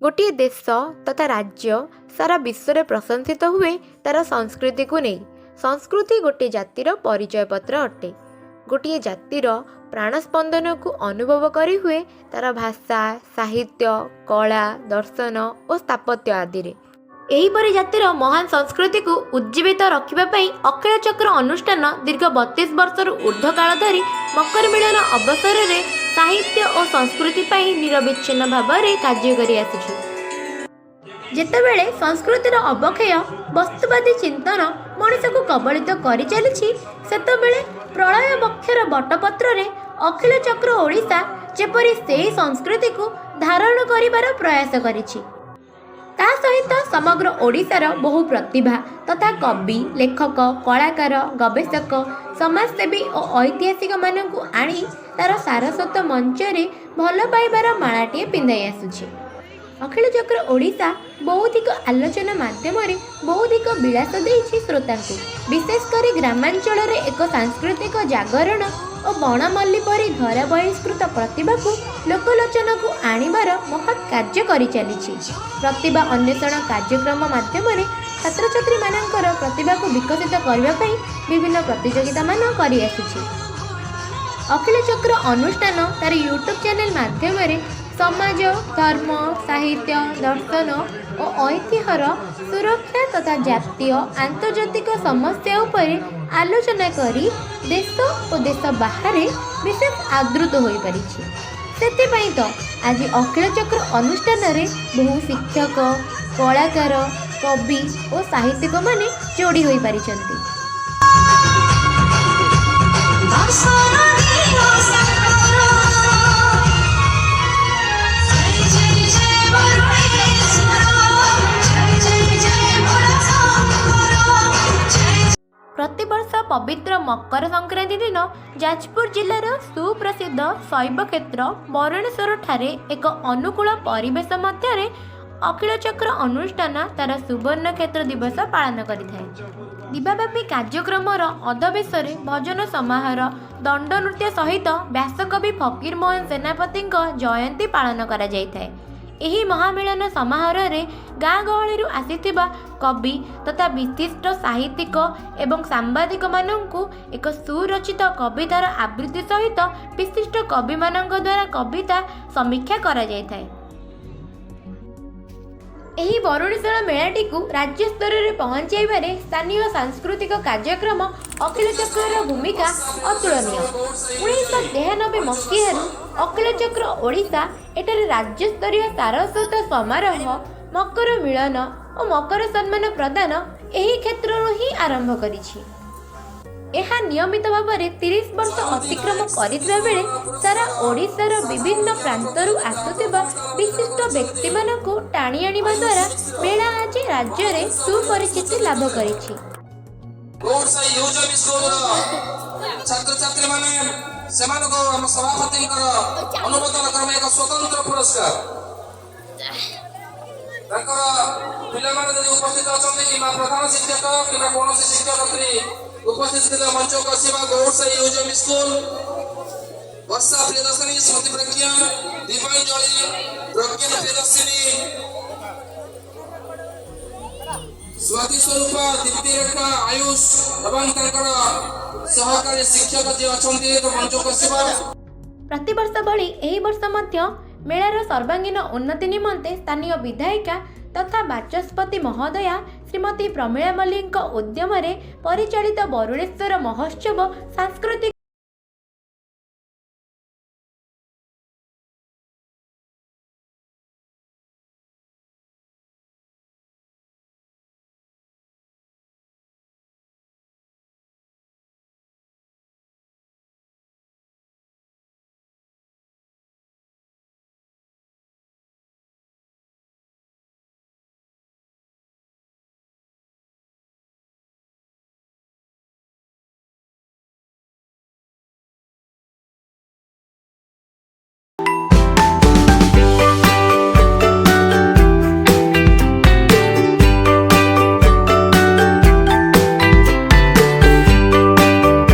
गोटे देश तथा राज्य सारा विश्व में प्रशंसित हुए तार संस्कृति को नहीं। संस्कृति गोटे जातिर परिचय पत्र अटे। गोटे जातिर प्राणस्पंदन को अनुभव करी हुए तार भाषा, साहित्य, कला, दर्शन और स्थापत्य आदि। एहीपरि जातिर महान संस्कृति को उज्जीवित रखापी अखिल चक्र अनुष्ठान दीर्घ 32 वर्ष ऊर्ध्व काल धरी मकर मिलन अवसर में साहित्य और संस्कृति निरविच्छिन्न भाव में कार्य करि आसुछि। जेतेबेले संस्कृतिर अवक्षय वस्तुवादी चिंतन मनुष्य को कबलित करि चलिछि, सेतेबेले प्रलय बक्षर बटपत्र रे अखिल चक्र ओडिशा जेपरि सेही संस्कृति को धारण करिबार प्रयास करिछि। ता सहित समग्र ओडिशार बहु प्रतिभा तथा कवि, लेखक, कलाकार, गवेषक, समाजसेवी और ऐतिहासिक मानू आनी तार सारस्वत मंच रे भल पाइबार मालाटीए पिंधाई आसुछि। अखिल चक्र ओडिशा बौद्धिक आलोचना माध्यम बौद्धिक विलास देइछि श्रोता को। विशेषकर ग्रामांचल रे एक सांस्कृतिक जागरण और बणमल्ली परी धरा बहिष्कृत प्रतिभा को लोकलोचन को आनिबार महत् कार्य करि चलिछि। प्रतिभा अन्वेषण कार्यक्रम माध्यम छात्र छात्री मानकर प्रतिभा को विकसित करने पई विभिन्न प्रतियोगिता मान करि आसुछि। अखिल चक्र अनुष्ठान तार यूट्यूब चैनल माध्यम समाज, धर्म, साहित्य, दर्शन और ऐतिह्यर सुरक्षा तथा जातीय आंतर्जातिक समस्या उपरे आलोचना करी देश और देश बाहर विशेष आदृत हो पारिछि। सेतिपई तो आज अखिल चक्र अनुष्ठान रे बहु शिक्षक, कलाकार, कवि और साहित्यिक माने जोड़ी हो पारिछन्ति। प्रतिवर्ष पवित्र मकर संक्रांति दिन जजपुर जिलार सुप्रसिद्ध शैव क्षेत्र बरुणेश्वर ठारे एक अनुकूल परिवेश मध्य अखिल चक्र अनुष्ठान तार सुवर्ण क्षेत्र दिवस पालन करिथाय। दिवाव्यापी कार्यक्रमर अधवेशरे भजन समारोह, दंड नृत्य सहित व्यासकवि फकीर मोहन सेनापति जयंती पालन करा जायथाय। एही महामिलन समारोह रे गाँ गहली आसीथिबा कवि तथा विशिष्ट साहित्यिक एवं सांबादिक माननकु एक सुरचित कवितार आवृत्ति सहित विशिष्ट कवि माननक द्वारा कविता समीक्षा करा जायथाय। एही बरुणेश्वर मेलाटी को राज्य स्तर में पहुंचाइबारे स्थानीय सांस्कृतिक कार्यक्रम अखिल चक्र भूमिका अतुलनीय। 1993 मसीह अखिल चक्र ओडिशा एठारे राज्य स्तरीय सारस्वत समारोह, मकर मिलन और मकर सम्मान प्रदान एही क्षेत्र ही आरंभ करिछि। यह नियमित भाव में 30 वर्ष अतिक्रम करिଥିବା बेले सारा ओडिशार विभिन्न प्रांतरू आसुथिबा विशिष्ट व्यक्ति मानकु टाणी आनिबा द्वारा मेला आज राज्य रे सुपरिचिति लाभ करिछि। छात्र छात्री माने सेमानको हम सभापति अनुमोदन क्रम एक स्वतंत्र पुरस्कार पिला माने जदि उपस्थित अछन्ति कि प्रधान शिक्षक कि कोनोसी शिक्षक उपस्थित मंच को सेवा गौरसाई यूजम स्कूल वर्षा प्रियदर्शिनी, स्मृति प्रज्ञा, दीपांजलि, प्रज्ञा प्रियदर्शिनी, स्वाति स्वरूपा, दीप्ति रेखा, आयुष एवं सहकारी शिक्षक जे अछन्ति तो मंच को सेवा। प्रतिवर्ष भली एही वर्ष मध्य मेलार सर्वांगीन उन्नति निमंते स्थानीय विधायिका तथा बाचस्पति महोदया श्रीमती प्रमीला मल्लिक उद्यम परिचालित बरुणेश्वर महोत्सव सांस्कृतिक